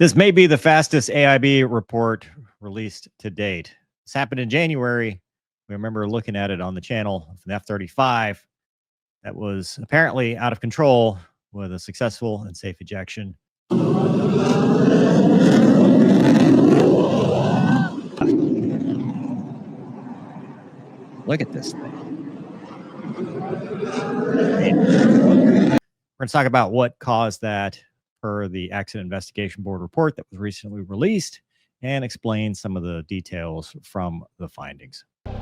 This may be the fastest AIB report released to date. This happened in January. We remember looking at it on the channel of an F-35 that was apparently out of control with a successful and safe ejection. Look at this thing. We're going to talk about what caused that per the Accident Investigation Board report that was recently released and explain some of the details from the findings. 3, 2,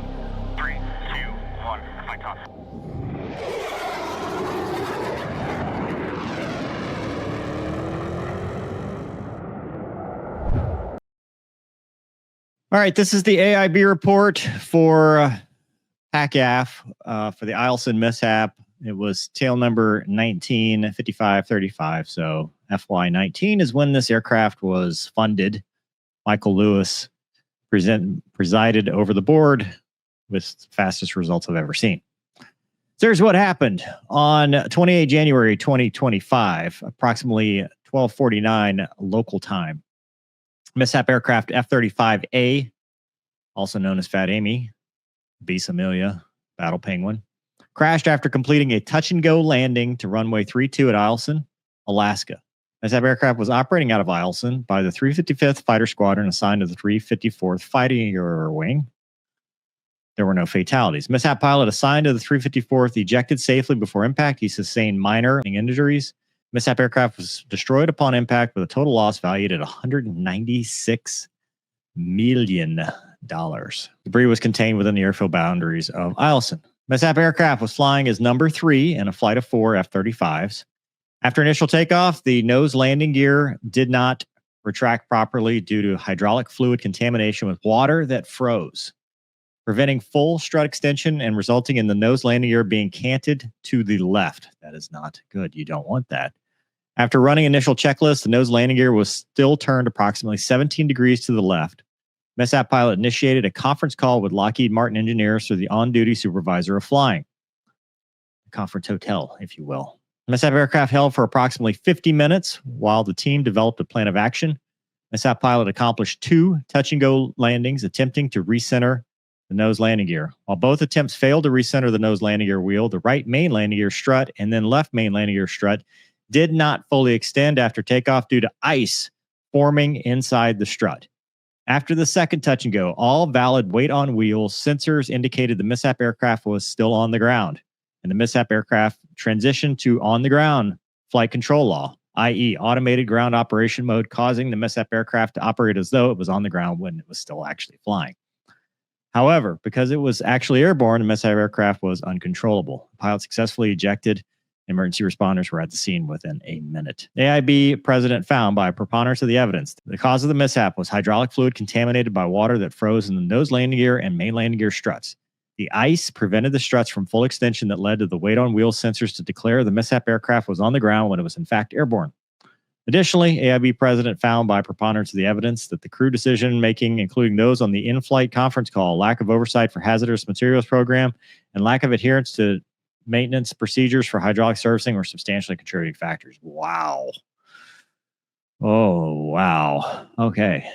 1, flight off. All right, this is the AIB report for PACAF for the Eielson mishap. It was tail number 195535. So FY19 is when this aircraft was funded. Michael Lewis presided over the board with the fastest results I've ever seen. So here's what happened on 28 January 2025, approximately 12:49 local time. Mishap aircraft F-35A, also known as Fat Amy, Bis Amelia, Battle Penguin, crashed after completing a touch-and-go landing to runway 32 at Eielson, Alaska. Mishap aircraft was operating out of Eielson by the 355th Fighter Squadron assigned to the 354th Fighter Wing. There were no fatalities. Mishap pilot assigned to the 354th ejected safely before impact. He sustained minor injuries. Mishap aircraft was destroyed upon impact with a total loss valued at $196 million. Debris was contained within the airfield boundaries of Eielson. Mishap aircraft was flying as number 3 in a flight of 4 F-35s. After initial takeoff, the nose landing gear did not retract properly due to hydraulic fluid contamination with water that froze, preventing full strut extension and resulting in the nose landing gear being canted to the left. That is not good. You don't want that. After running initial checklist, the nose landing gear was still turned approximately 17 degrees to the left. Mishap pilot initiated a conference call with Lockheed Martin engineers through the on-duty supervisor of flying. The conference hotel, if you will. Mishap aircraft held for approximately 50 minutes while the team developed a plan of action. Mishap pilot accomplished 2 touch-and-go landings attempting to recenter the nose landing gear. While both attempts failed to recenter the nose landing gear wheel, the right main landing gear strut and then left main landing gear strut did not fully extend after takeoff due to ice forming inside the strut. After the second touch and go, all valid weight on wheels sensors indicated the mishap aircraft was still on the ground, and the mishap aircraft transitioned to on the ground flight control law, i.e. automated ground operation mode, causing the mishap aircraft to operate as though it was on the ground when it was still actually flying. However, because it was actually airborne, the mishap aircraft was uncontrollable. The pilot successfully ejected. Emergency responders were at the scene within a minute. The AIB president found by preponderance of the evidence the cause of the mishap was hydraulic fluid contaminated by water that froze in the nose landing gear and main landing gear struts. The ice prevented the struts from full extension that led to the weight on wheel sensors to declare the mishap aircraft was on the ground when it was in fact airborne. Additionally, AIB president found by preponderance of the evidence that the crew decision-making, including those on the in-flight conference call, lack of oversight for hazardous materials program, and lack of adherence to maintenance procedures for hydraulic servicing were substantially contributing factors. Wow. Oh, wow. Okay.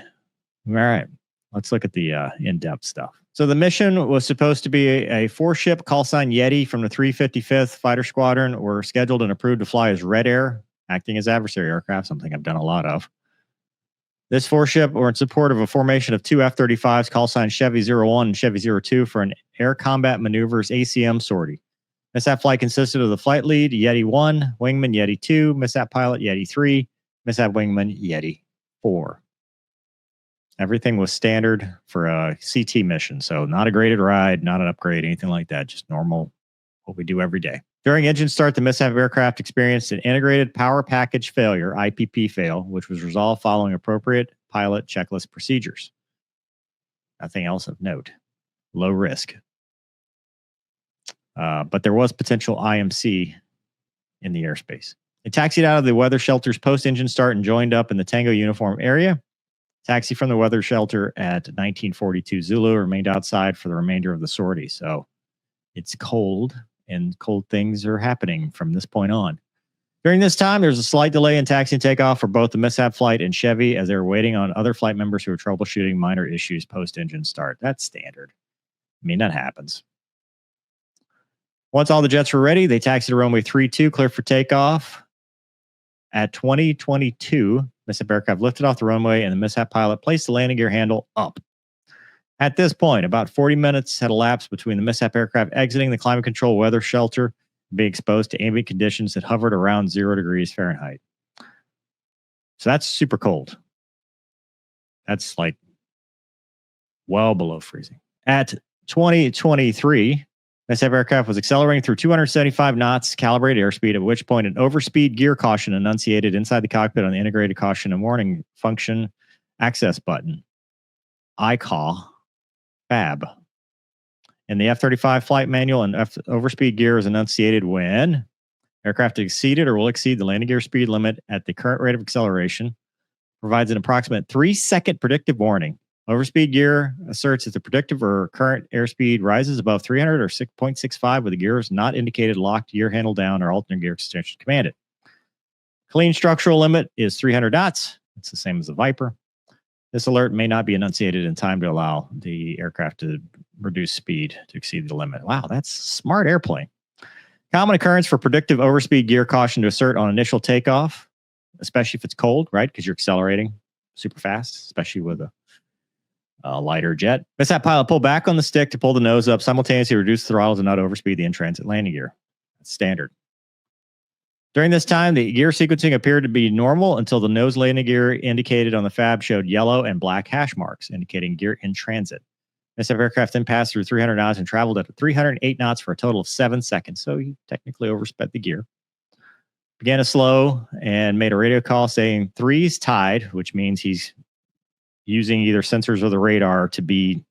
All right. Let's look at the in-depth stuff. So the mission was supposed to be a 4-ship call sign Yeti from the 355th Fighter Squadron were scheduled and approved to fly as Red Air, acting as adversary aircraft, something I've done a lot of. This 4-ship were in support of a formation of 2 F-35s, call sign Chevy 01 and Chevy 02 for an Air Combat Maneuvers ACM sortie. Mishap flight consisted of the flight lead, Yeti 1, wingman Yeti 2, mishap pilot Yeti 3, mishap wingman Yeti 4. Everything was standard for a CT mission, so not a graded ride, not an upgrade, anything like that, just normal, what we do every day. During engine start, the mishap aircraft experienced an integrated power package failure, IPP fail, which was resolved following appropriate pilot checklist procedures. Nothing else of note. Low risk. But there was potential IMC in the airspace. It taxied out of the weather shelter's post-engine start and joined up in the Tango uniform area. Taxi from the weather shelter at 1942 Zulu remained outside for the remainder of the sortie. So it's cold, and cold things are happening from this point on. During this time, there's a slight delay in taxi and takeoff for both the mishap flight and Chevy as they were waiting on other flight members who were troubleshooting minor issues post-engine start. That's standard. I mean, that happens. Once all the jets were ready, they taxied to runway 32, clear for takeoff. At 2022, mishap aircraft lifted off the runway and the mishap pilot placed the landing gear handle up. At this point, about 40 minutes had elapsed between the mishap aircraft exiting the climate control weather shelter and being exposed to ambient conditions that hovered around 0 degrees Fahrenheit. So that's super cold. That's like well below freezing. At 2023, mishap aircraft was accelerating through 275 knots calibrated airspeed, at which point an overspeed gear caution enunciated inside the cockpit on the integrated caution and warning function access button. ICAW FAB. In the F-35 flight manual, an overspeed gear is enunciated when aircraft exceeded or will exceed the landing gear speed limit at the current rate of acceleration, provides an approximate 3-second predictive warning. Overspeed gear asserts that the predictive or current airspeed rises above 300 or 6.65 with the gears not indicated locked, gear handle down, or alternate gear extension commanded. Clean structural limit is 300 knots. It's the same as the Viper. This alert may not be enunciated in time to allow the aircraft to reduce speed to exceed the limit. Wow, that's smart airplane. Common occurrence for predictive overspeed gear caution to assert on initial takeoff, especially if it's cold, right? Because you're accelerating super fast, especially with a lighter jet. Mishap pilot pulled back on the stick to pull the nose up, simultaneously reduce the throttle to not overspeed the in-transit landing gear. That's standard. During this time, the gear sequencing appeared to be normal until the nose landing gear indicated on the FAB showed yellow and black hash marks, indicating gear in transit. Mishap aircraft then passed through 300 knots and traveled at 308 knots for a total of 7 seconds. So he technically oversped the gear. Began to slow and made a radio call saying 3's tied, which means he's using either sensors or the radar to be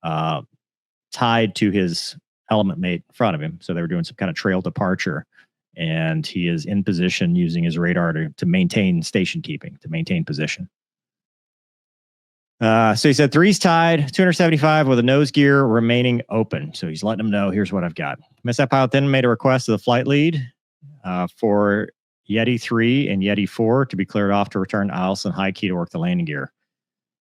tied to his element mate in front of him. So they were doing some kind of trail departure. And he is in position using his radar to maintain station keeping, to maintain position. So he said 3's tied, 275 with a nose gear remaining open. So he's letting them know, here's what I've got. Mishap pilot then made a request to the flight lead for Yeti 3 and Yeti 4 to be cleared off to return Eielson high key to work the landing gear.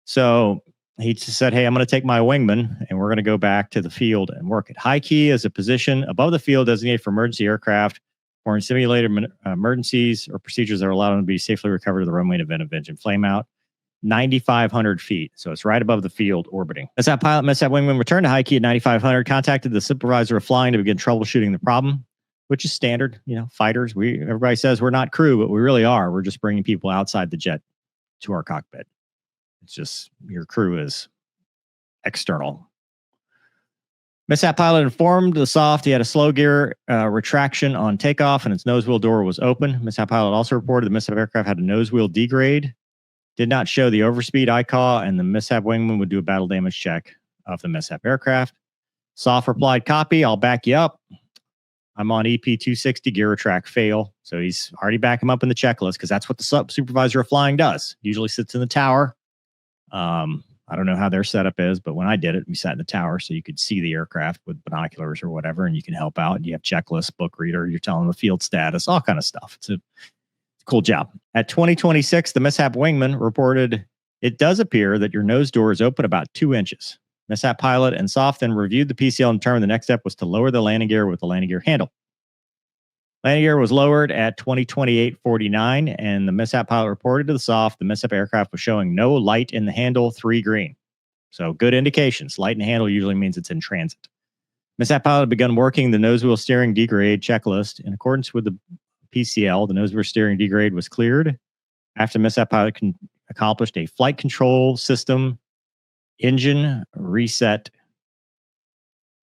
So he just said, hey, I'm going to take my wingman and we're going to go back to the field and work it. High key is a position above the field designated for emergency aircraft or in simulated emergencies or procedures that are allowed them to be safely recovered to the runway in event of engine flameout. 9,500 feet. So it's right above the field orbiting. As that pilot mishap wingman returned to high key at 9,500, contacted the supervisor of flying to begin troubleshooting the problem, which is standard. You know, fighters, everybody says we're not crew, but we really are. We're just bringing people outside the jet to our cockpit. It's just your crew is external. Mishap pilot informed the soft he had a slow gear retraction on takeoff and its nose wheel door was open. Mishap pilot also reported the mishap aircraft had a nose wheel degrade, did not show the overspeed ICAW, and the mishap wingman would do a battle damage check of the mishap aircraft. Soft replied, copy, I'll back you up. I'm on EP 260, gear retract fail. So he's already back him up in the checklist because that's what the supervisor of flying does. Usually sits in the tower. I don't know how their setup is, but when I did it, we sat in the tower so you could see the aircraft with binoculars or whatever, and you can help out. You have checklists, book reader, you're telling them the field status, all kind of stuff. It's a cool job. At 2026, the mishap wingman reported, it does appear that your nose door is open about 2 inches. Mishap pilot and soft then reviewed the PCL and determined the next step was to lower the landing gear with the landing gear handle. Landing gear was lowered at 2028.49, and the mishap pilot reported to the soft the mishap aircraft was showing no light in the handle, 3 green. So good indications. Light in the handle usually means it's in transit. Mishap pilot begun working the nose wheel steering degrade checklist. In accordance with the PCL, the nose wheel steering degrade was cleared after mishap pilot accomplished a flight control system engine reset,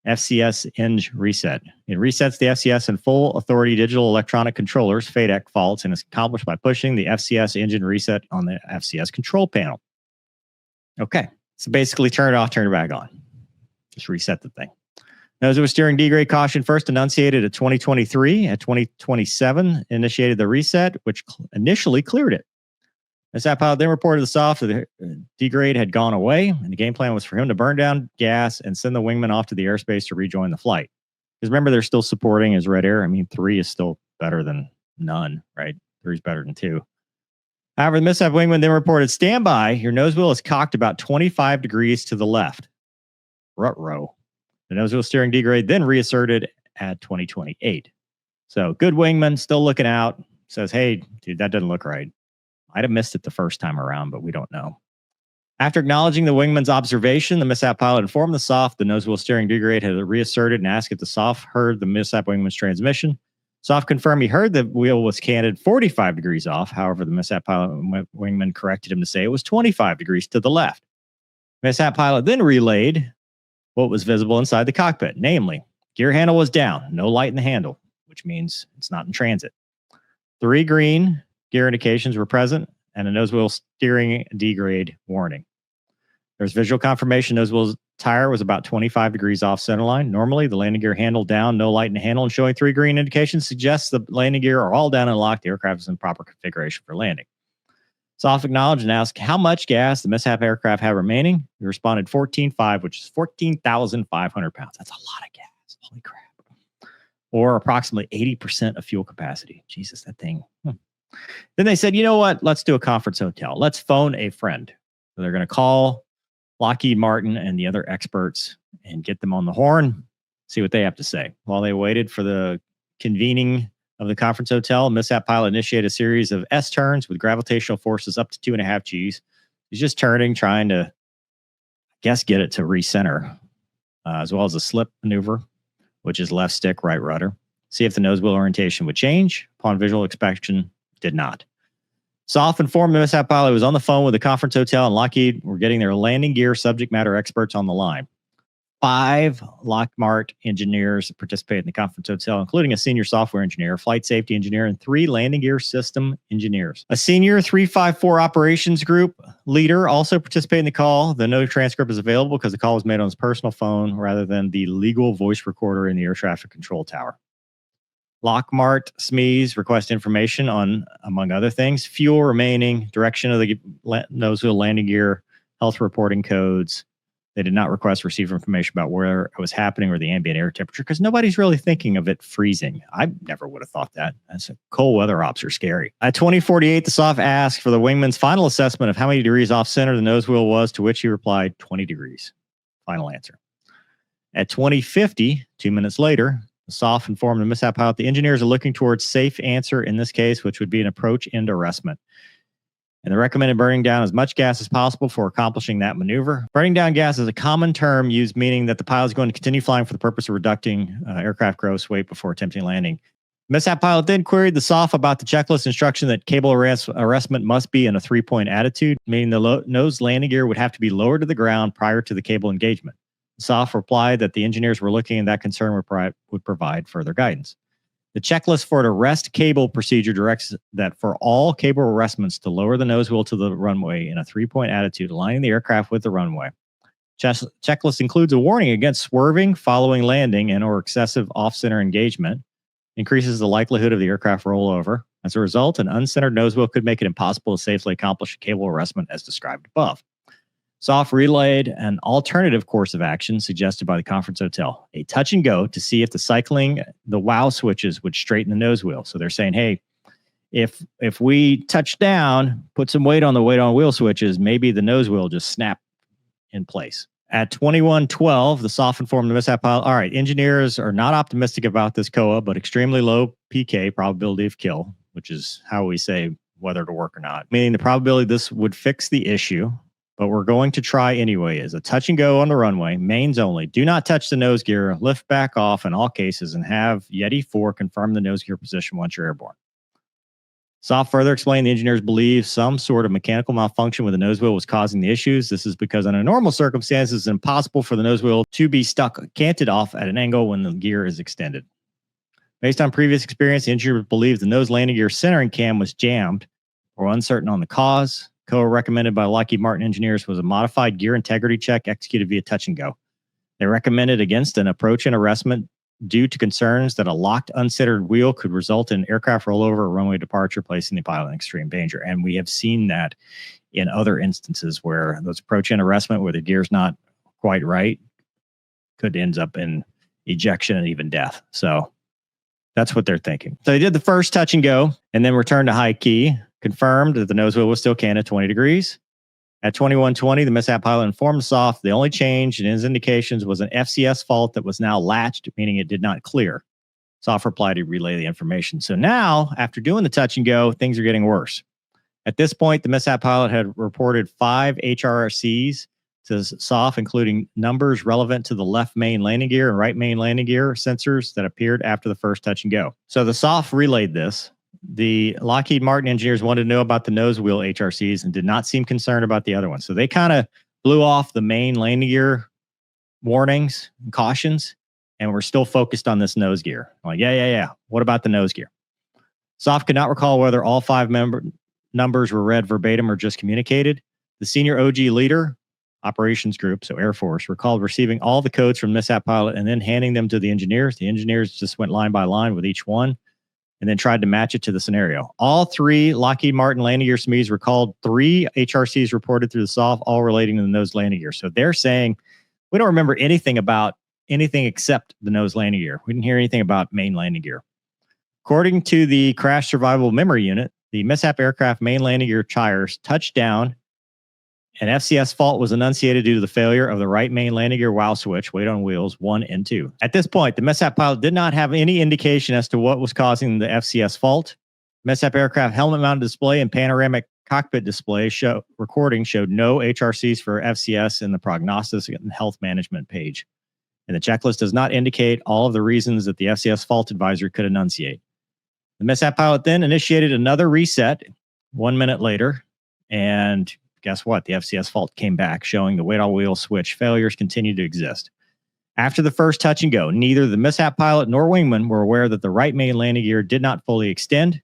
FCS eng reset. It resets the FCS and full authority digital electronic controllers, FADEC faults, and is accomplished by pushing the FCS engine reset on the FCS control panel. Okay, so basically turn it off, turn it back on. Just reset the thing. Nose wheel steering degrade caution first enunciated at 2023. At 2027, initiated the reset, which initially cleared it. Mishap pilot then reported to the soft that the degrade had gone away, and the game plan was for him to burn down gas and send the wingman off to the airspace to rejoin the flight. Because remember, they're still supporting his red air. I mean, 3 is still better than none, right? 3 is better than 2. However, the mishap wingman then reported, stand by, your nose wheel is cocked about 25 degrees to the left. Rut-row. The nose wheel steering degrade then reasserted at 2028. So good wingman, still looking out, says, hey, dude, that doesn't look right. I'd have missed it the first time around, but we don't know. After acknowledging the wingman's observation, the mishap pilot informed the SOF the nose wheel steering degrade had reasserted and asked if the SOF heard the mishap wingman's transmission. SOF confirmed he heard the wheel was canted 45 degrees off. However, the mishap pilot wingman corrected him to say it was 25 degrees to the left. Mishap pilot then relayed what was visible inside the cockpit, namely, gear handle was down, no light in the handle, which means it's not in transit. 3 green gear indications were present, and a nose wheel steering degrade warning. There's visual confirmation nose wheel's tire was about 25 degrees off centerline. Normally, the landing gear handle down, no light in the handle, and showing 3 green indications suggests the landing gear are all down and locked. The aircraft is in proper configuration for landing. SOF acknowledged and asked how much gas the mishap aircraft had remaining. He responded 14.5, which is 14,500 pounds. That's a lot of gas. Holy crap. Or approximately 80% of fuel capacity. Jesus, that thing. Then they said, you know what? Let's do a conference hotel. Let's phone a friend. So they're going to call Lockheed Martin and the other experts and get them on the horn, see what they have to say. While they waited for the convening of the conference hotel, mishap pilot initiated a series of S-turns with gravitational forces up to 2.5 Gs. He's just turning, trying to, I guess, get it to recenter, as well as a slip maneuver, which is left stick, right rudder. See if the nose wheel orientation would change. Upon visual inspection, did not. SOF informed the mishap pilot was on the phone with the conference hotel, and Lockheed were getting their landing gear subject matter experts on the line. 5 Lockheed engineers participated in the conference hotel, including a senior software engineer, flight safety engineer, and 3 landing gear system engineers. A senior 354 operations group leader also participated in the call. The no transcript is available because the call was made on his personal phone rather than the legal voice recorder in the air traffic control tower. Lockmart SMEs request information on, among other things, fuel remaining, direction of the nose wheel landing gear, health reporting codes. They did not request receive information about where it was happening or the ambient air temperature because nobody's really thinking of it freezing. I never would have thought that. That's cold weather ops are scary. At 2048, the SOF asked for the wingman's final assessment of how many degrees off center the nose wheel was, to which he replied 20 degrees. Final answer. At 2050, 2 minutes later, the SOF informed the mishap pilot the engineers are looking towards safe answer in this case, which would be an approach end arrestment. And they recommended burning down as much gas as possible for accomplishing that maneuver. Burning down gas is a common term used meaning that the pilot is going to continue flying for the purpose of reducing aircraft gross weight before attempting landing. Mishap pilot then queried the SOF about the checklist instruction that cable arrestment must be in a 3-point attitude, meaning the nose landing gear would have to be lowered to the ground prior to the cable engagement. SOF replied that the engineers were looking and that concern would provide further guidance. The checklist for an arrest cable procedure directs that for all cable arrestments to lower the nose wheel to the runway in a 3-point attitude, aligning the aircraft with the runway. Checklist includes a warning against swerving following landing and or excessive off-center engagement, increases the likelihood of the aircraft rollover. As a result, an uncentered nose wheel could make it impossible to safely accomplish a cable arrestment as described above. SOF relayed an alternative course of action suggested by the conference hotel, a touch and go to see if the cycling the wow switches would straighten the nose wheel. So they're saying, hey, if we touch down, put some weight on the weight on wheel switches, maybe the nose wheel just snap in place. At 2112, the SOF informed the mishap pilot, all right, engineers are not optimistic about this COA, but extremely low PK, probability of kill, which is how we say whether to work or not, meaning the probability this would fix the issue. But we're going to try anyway as a touch and go on the runway, mains only. Do not touch the nose gear, lift back off in all cases, and have Yeti 4 confirm the nose gear position once you're airborne. SOF further explained the engineers believe some sort of mechanical malfunction with the nose wheel was causing the issues. This is because under normal circumstances, it's impossible for the nose wheel to be canted off at an angle when the gear is extended. Based on previous experience, the engineer believes the nose landing gear centering cam was jammed or uncertain on the cause. COA recommended by Lockheed Martin engineers was a modified gear integrity check executed via touch and go. They recommended against an approach and arrestment due to concerns that a locked, uncentered wheel could result in aircraft rollover or runway departure, placing the pilot in extreme danger. And we have seen that in other instances where those approach and arrestment, where the gear's not quite right, could end up in ejection and even death. So That's what they're thinking. So they did the first touch and go and then returned to high key, confirmed that the nose wheel was still canned at 20 degrees. At 2120, the mishap pilot informed SOF the only change in his indications was an FCS fault that was now latched, meaning it did not clear. SOF replied to relay the information. So now, after doing the touch and go, things are getting worse. At this point, the mishap pilot had reported 5 HRCs to SOF, including numbers relevant to the left main landing gear and right main landing gear sensors that appeared after the first touch and go. So the SOF relayed this. The Lockheed Martin engineers wanted to know about the nose wheel HRCs and did not seem concerned about the other ones. So they kind of blew off the main landing gear warnings and cautions, and we're still focused on this nose gear. I'm like, yeah. What about the nose gear? SOF could not recall whether all 5 numbers were read verbatim or just communicated. The senior OG leader, operations group, so Air Force, recalled receiving all the codes from mishap pilot and then handing them to the engineers. The engineers just went line by line with each one and then tried to match it to the scenario. All 3 Lockheed Martin landing gear SMEs recalled 3 HRCs reported through the SOF, all relating to the nose landing gear. So they're saying, we don't remember anything about anything except the nose landing gear. We didn't hear anything about main landing gear. According to the crash survival memory unit, the mishap aircraft main landing gear tires touched down. An FCS fault was enunciated due to the failure of the right main landing gear wow switch, weight on wheels 1 and 2. At this point, the mishap pilot did not have any indication as to what was causing the FCS fault. Mishap aircraft helmet mounted display and panoramic cockpit display recording showed no HRCs for FCS in the prognosis and health management page. And the checklist does not indicate all of the reasons that the FCS fault advisory could enunciate. The mishap pilot then initiated another reset 1 minute later, and guess what? The FCS fault came back, showing the weight on wheel switch failures continue to exist. After the first touch and go, neither the mishap pilot nor wingman were aware that the right main landing gear did not fully extend.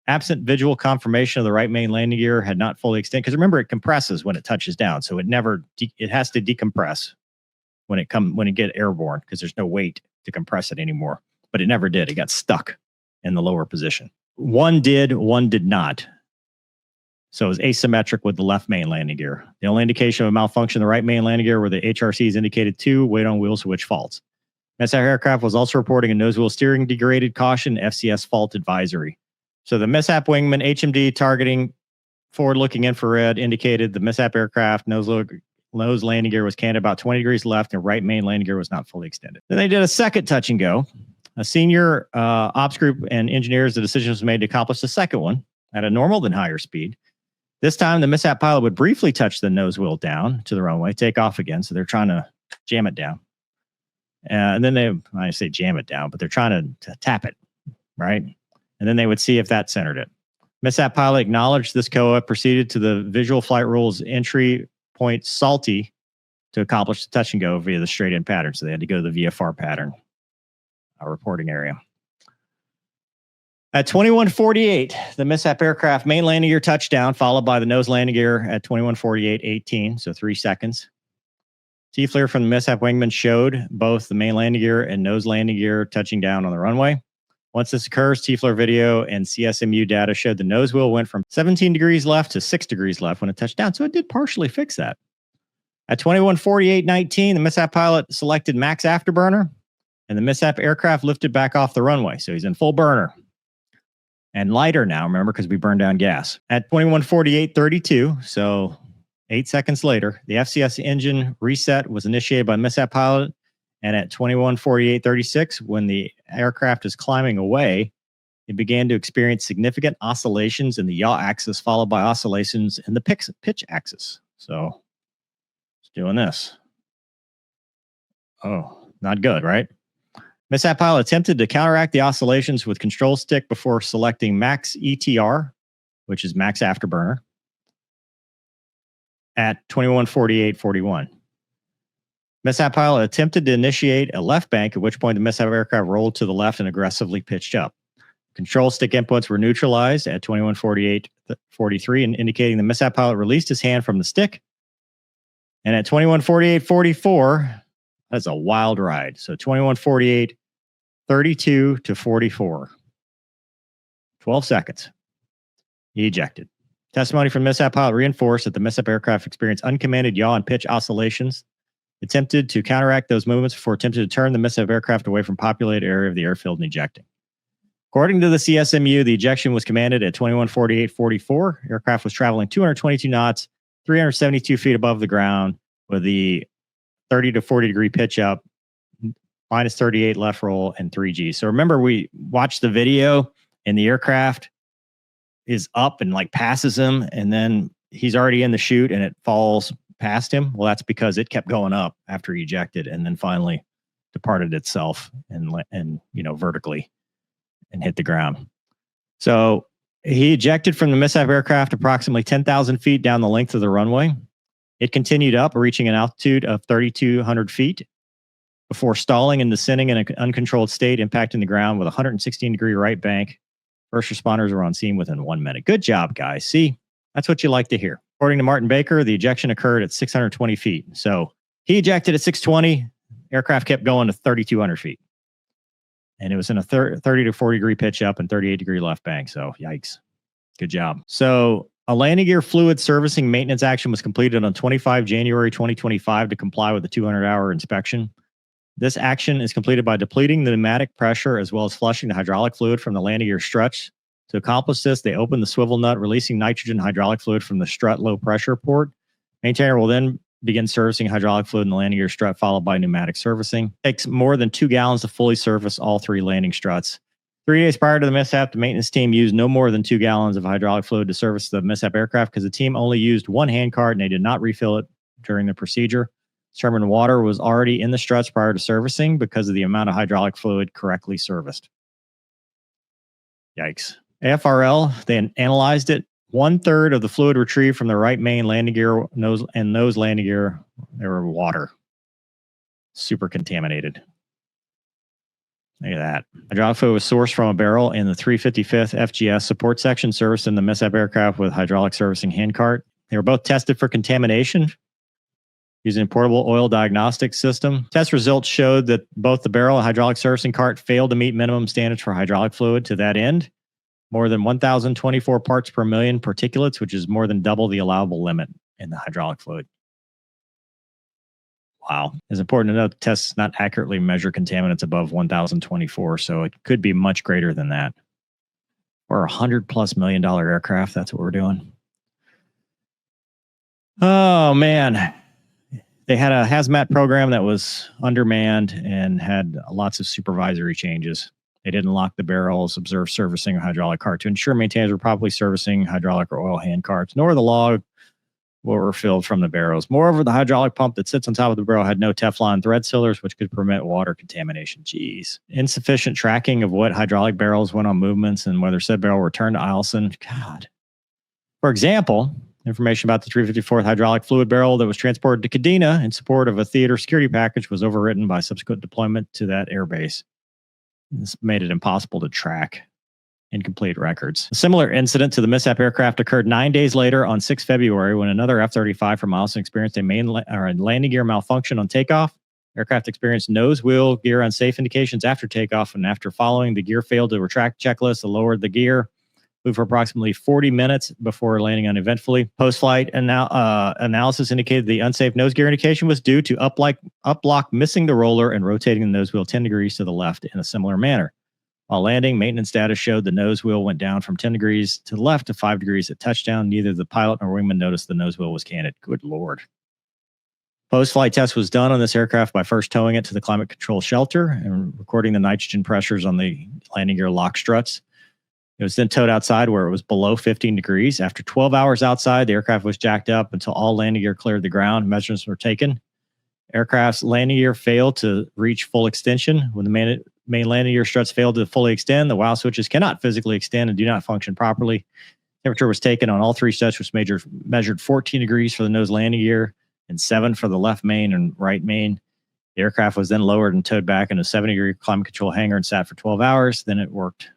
Absent visual confirmation of the right main landing gear had not fully extended, because remember, it compresses when it touches down, so it has to decompress when it get airborne, because there's no weight to compress it anymore. But it never did. It got stuck in the lower position. One did, one did not. So it was asymmetric with the left main landing gear. The only indication of a malfunction in the right main landing gear were the HRCs indicated 2 weight on wheel switch faults. Mishap aircraft was also reporting a nose wheel steering degraded caution FCS fault advisory. So the mishap wingman HMD targeting forward-looking infrared indicated the mishap aircraft nose landing gear was canned about 20 degrees left and right main landing gear was not fully extended. Then they did a second touch and go. A senior ops group and engineers, the decision was made to accomplish the second one at a normal than higher speed. This time, the mishap pilot would briefly touch the nose wheel down to the runway, take off again. So they're trying to jam it down. And then I say jam it down, but they're trying to tap it, right? And then they would see if that centered it. Mishap pilot acknowledged this COA, proceeded to the visual flight rules entry point salty to accomplish the touch and go via the straight in pattern. So they had to go to the VFR pattern reporting area. At 21:48, the mishap aircraft main landing gear touchdown, followed by the nose landing gear at 21:48:18, so 3 seconds. T-flare from the mishap wingman showed both the main landing gear and nose landing gear touching down on the runway. Once this occurs, T-flare video and CSMU data showed the nose wheel went from 17 degrees left to 6 degrees left when it touched down, so it did partially fix that. At 21:48:19, the mishap pilot selected max afterburner, and the mishap aircraft lifted back off the runway, so he's in full burner. And lighter now, remember, because we burned down gas. At 21:48:32, so 8 seconds later, the FCS engine reset was initiated by the mishap pilot. And at 21:48:36, when the aircraft is climbing away, it began to experience significant oscillations in the yaw axis, followed by oscillations in the pitch axis. So it's doing this. Oh, not good, right? Mishap pilot attempted to counteract the oscillations with control stick before selecting max ETR, which is max afterburner, at 21:48:41. Mishap pilot attempted to initiate a left bank, at which point the mishap aircraft rolled to the left and aggressively pitched up. Control stick inputs were neutralized at 21:48:43, and indicating the mishap pilot released his hand from the stick. And at 21:48:44, that's a wild ride. So 21:48:32 to 44. 12 seconds. He ejected. Testimony from mishap pilot reinforced that the mishap aircraft experienced uncommanded yaw and pitch oscillations. Attempted to counteract those movements before attempting to turn the mishap aircraft away from populated area of the airfield and ejecting. According to the CSMU, the ejection was commanded at 21:48:44. Aircraft was traveling 222 knots, 372 feet above the ground with the 30 to 40 degree pitch up, minus 38 left roll, and 3G. So remember, we watched the video and the aircraft is up and like passes him, and then he's already in the chute and it falls past him. Well, that's because it kept going up after he ejected and then finally departed itself and vertically and hit the ground. So he ejected from the mishap aircraft approximately 10,000 feet down the length of the runway. It continued up, reaching an altitude of 3,200 feet before stalling and descending in an uncontrolled state, impacting the ground with a 116-degree right bank. First responders were on scene within 1 minute. Good job, guys. See, that's what you like to hear. According to Martin Baker, the ejection occurred at 620 feet. So he ejected at 620. Aircraft kept going to 3,200 feet. And it was in a 30 to 40 degree pitch up and 38-degree left bank. So yikes. Good job. So a landing gear fluid servicing maintenance action was completed on 25 January 2025 to comply with the 200-hour inspection. This action is completed by depleting the pneumatic pressure as well as flushing the hydraulic fluid from the landing gear struts. To accomplish this, they open the swivel nut, releasing nitrogen hydraulic fluid from the strut low pressure port. Maintainer will then begin servicing hydraulic fluid in the landing gear strut, followed by pneumatic servicing. It takes more than 2 gallons to fully service all 3 landing struts. 3 days prior to the mishap, the maintenance team used no more than 2 gallons of hydraulic fluid to service the mishap aircraft because the team only used 1 hand cart and they did not refill it during the procedure. Determined water was already in the struts prior to servicing because of the amount of hydraulic fluid correctly serviced. Yikes. AFRL, they analyzed it. 1/3 of the fluid retrieved from the right main landing gear nose landing gear, they were water. Super contaminated. Look at that. Hydraulic fluid was sourced from a barrel in the 355th FGS support section serviced in the mishap aircraft with hydraulic servicing handcart. They were both tested for contamination using a portable oil diagnostic system. Test results showed that both the barrel and hydraulic servicing cart failed to meet minimum standards for hydraulic fluid. To that end, more than 1,024 parts per million particulates, which is more than double the allowable limit in the hydraulic fluid. Wow. It's important to note the tests not accurately measure contaminants above 1,024, so it could be much greater than that. Or $100+ million aircraft, that's what we're doing. Oh, man. They had a hazmat program that was undermanned and had lots of supervisory changes. They didn't lock the barrels, observe servicing a hydraulic cart to ensure maintainers were properly servicing hydraulic or oil hand carts, nor the log were filled from the barrels. Moreover, the hydraulic pump that sits on top of the barrel had no Teflon thread sealers, which could permit water contamination. Jeez. Insufficient tracking of what hydraulic barrels went on movements and whether said barrel returned to Eielson. God. For example, information about the 354th hydraulic fluid barrel that was transported to Kadena in support of a theater security package was overwritten by subsequent deployment to that airbase. This made it impossible to track incomplete records. A similar incident to the mishap aircraft occurred 9 days later on 6 February when another F-35 from Eielson experienced a landing gear malfunction on takeoff. Aircraft experienced nose wheel gear unsafe indications after takeoff, and after following the gear failed to retract checklist, lowered the gear, moved for approximately 40 minutes before landing uneventfully. Post-flight analysis indicated the unsafe nose gear indication was due to uplock missing the roller and rotating the nose wheel 10 degrees to the left in a similar manner. While landing, maintenance data showed the nose wheel went down from 10 degrees to the left to 5 degrees at touchdown. Neither the pilot nor wingman noticed the nose wheel was canted. Good Lord. Post-flight test was done on this aircraft by first towing it to the climate control shelter and recording the nitrogen pressures on the landing gear lock struts. It was then towed outside where it was below 15 degrees. After 12 hours outside, the aircraft was jacked up until all landing gear cleared the ground. Measurements were taken. Aircraft's landing gear failed to reach full extension. When the main landing gear struts failed to fully extend, the wow switches cannot physically extend and do not function properly. Temperature was taken on all 3 struts, which measured 14 degrees for the nose landing gear and 7 for the left main and right main. The aircraft was then lowered and towed back in a 70-degree climate control hangar and sat for 12 hours. Then it worked.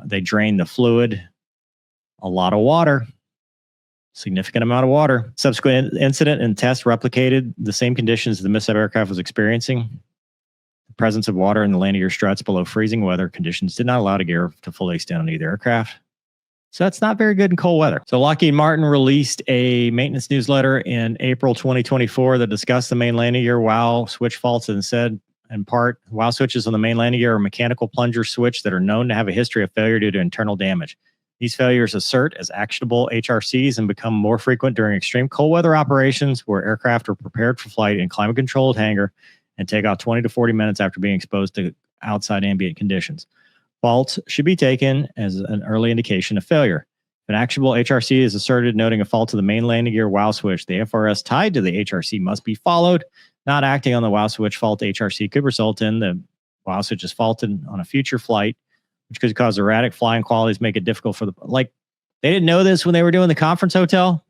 They drained the fluid, a lot of water, significant amount of water. Subsequent incident and test replicated the same conditions the mishap aircraft was experiencing. The presence of water in the landing gear struts below freezing weather conditions did not allow the gear to fully extend on either aircraft. So that's not very good in cold weather. So Lockheed Martin released a maintenance newsletter in April 2024 that discussed the main landing gear wow switch faults and said, in part, wow switches on the main landing gear are mechanical plunger switch that are known to have a history of failure due to internal damage. These failures assert as actionable HRCs and become more frequent during extreme cold weather operations where aircraft are prepared for flight in climate-controlled hangar and take off 20 to 40 minutes after being exposed to outside ambient conditions. Faults should be taken as an early indication of failure. If an actionable HRC is asserted noting a fault to the main landing gear wow switch, the FRS tied to the HRC must be followed. Not acting on the wow switch fault HRC could result in the wow switch is faulted on a future flight, which could cause erratic flying qualities, make it difficult for they didn't know this when they were doing the conference hotel.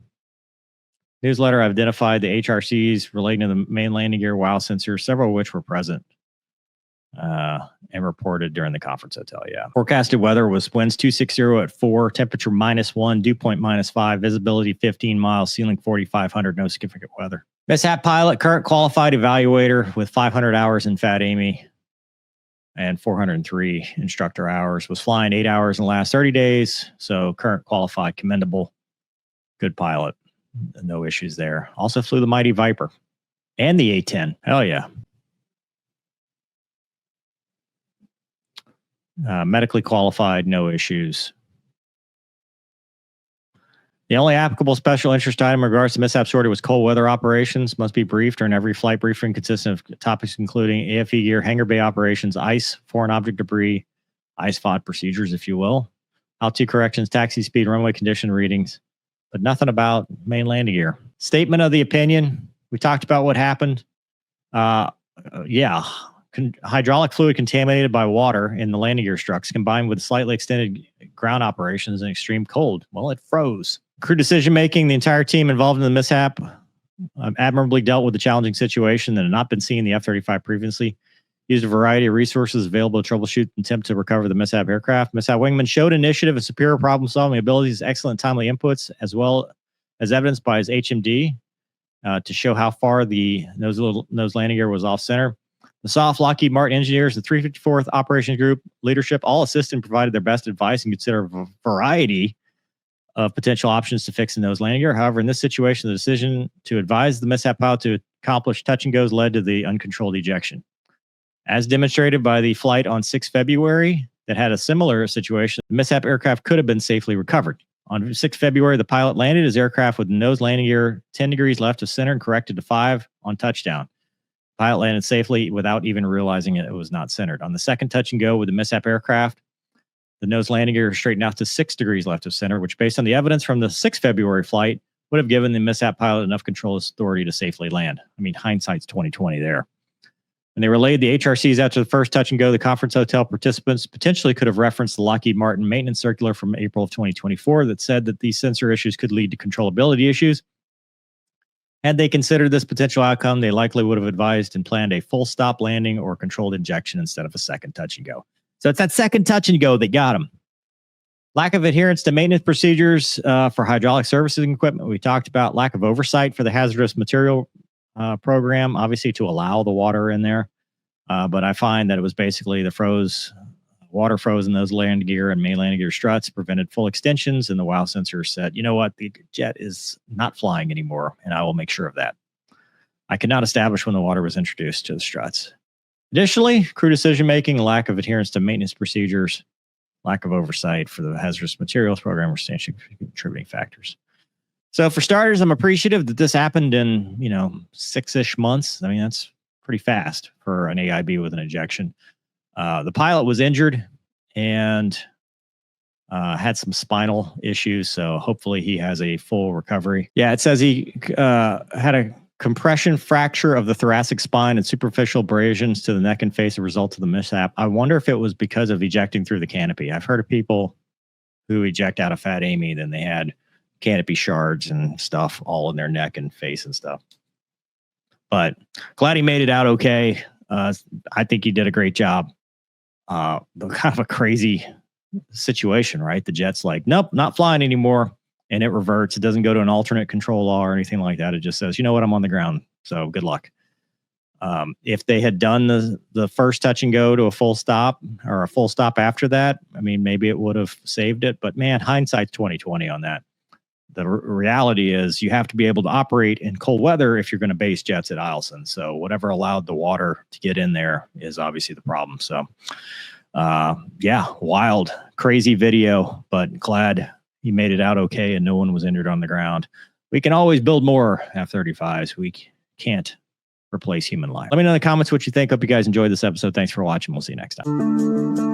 Newsletter identified the HRCs relating to the main landing gear wow sensors, several of which were present and reported during the conference hotel. Yeah. Forecasted weather was winds 260 at 4, temperature -1, dew point -5, visibility 15 miles, ceiling 4,500, no significant weather. Mishap pilot, current qualified evaluator with 500 hours in FAT-AMI and 403 instructor hours, was flying 8 hours in the last 30 days. So current qualified, commendable, good pilot. No issues there. Also flew the Mighty Viper and the A-10. Hell yeah. Medically qualified, no issues. The only applicable special interest item in regards to mishap sortie was cold weather operations. Must be briefed during every flight briefing, consistent of topics including AFE gear, hangar bay operations, ice, foreign object debris, ice FOD procedures, if you will, altitude corrections, taxi speed, runway condition readings, but nothing about main landing gear. Statement of the opinion. We talked about what happened. Hydraulic fluid contaminated by water in the landing gear struts combined with slightly extended ground operations in extreme cold. Well, it froze. Crew decision making, the entire team involved in the mishap admirably dealt with the challenging situation that had not been seen in the F-35 previously. Used a variety of resources available to troubleshoot and attempt to recover the mishap aircraft. Mishap wingman showed initiative and superior problem solving abilities, excellent timely inputs, as well as evidenced by his HMD to show how far the nose landing gear was off center. The SOF, Lockheed Martin engineers, the 354th Operations Group leadership all assisted and provided their best advice and considered a variety of potential options to fix the nose landing gear. However, in this situation, the decision to advise the mishap pilot to accomplish touch and goes led to the uncontrolled ejection. As demonstrated by the flight on 6 February that had a similar situation, the mishap aircraft could have been safely recovered. On 6 February, the pilot landed his aircraft with the nose landing gear 10 degrees left of center and corrected to 5 on touchdown. Pilot landed safely without even realizing it was not centered. On the second touch and go with the mishap aircraft, the nose landing gear straightened out to 6 degrees left of center, which based on the evidence from the 6 February flight would have given the mishap pilot enough control authority to safely land. I mean, hindsight's 20/20 there. When they relayed the HRCs after the first touch and go, the conference hotel participants potentially could have referenced the Lockheed Martin maintenance circular from April of 2024 that said that these sensor issues could lead to controllability issues. Had they considered this potential outcome, they likely would have advised and planned a full stop landing or controlled injection instead of a second touch and go. So it's that second touch and go that got them. Lack of adherence to maintenance procedures for hydraulic servicing equipment. We talked about lack of oversight for the hazardous material program, obviously to allow the water in there. But I find that it was basically water froze in those landing gear and main landing gear struts, prevented full extensions, and the wow sensor said, you know what, the jet is not flying anymore, and I will make sure of that. I could not establish when the water was introduced to the struts. Additionally, crew decision-making, lack of adherence to maintenance procedures, lack of oversight for the hazardous materials program were substantial contributing factors. So for starters, I'm appreciative that this happened in, 6-ish months. I mean, that's pretty fast for an AIB with an ejection. The pilot was injured and had some spinal issues, so hopefully he has a full recovery. Yeah, it says he had a compression fracture of the thoracic spine and superficial abrasions to the neck and face as a result of the mishap. I wonder if it was because of ejecting through the canopy. I've heard of people who eject out of FAT-AMI, then they had canopy shards and stuff all in their neck and face and stuff. But glad he made it out okay. I think he did a great job. Kind of a crazy situation, right? The jet's like, nope, not flying anymore. And it reverts. It doesn't go to an alternate control law or anything like that. It just says, you know what, I'm on the ground. So good luck. If they had done the first touch and go to a full stop or a full stop after that, I mean, maybe it would have saved it. But man, hindsight's 20/20 on that. the reality is you have to be able to operate in cold weather if you're going to base jets at Eielson. So whatever allowed the water to get in there is obviously the problem. So yeah, wild, crazy video, but glad he made it out okay and no one was injured on the ground. We can always build more F-35s. We can't replace human life. Let me know in the comments what you think. Hope you guys enjoyed this episode. Thanks for watching. We'll see you next time.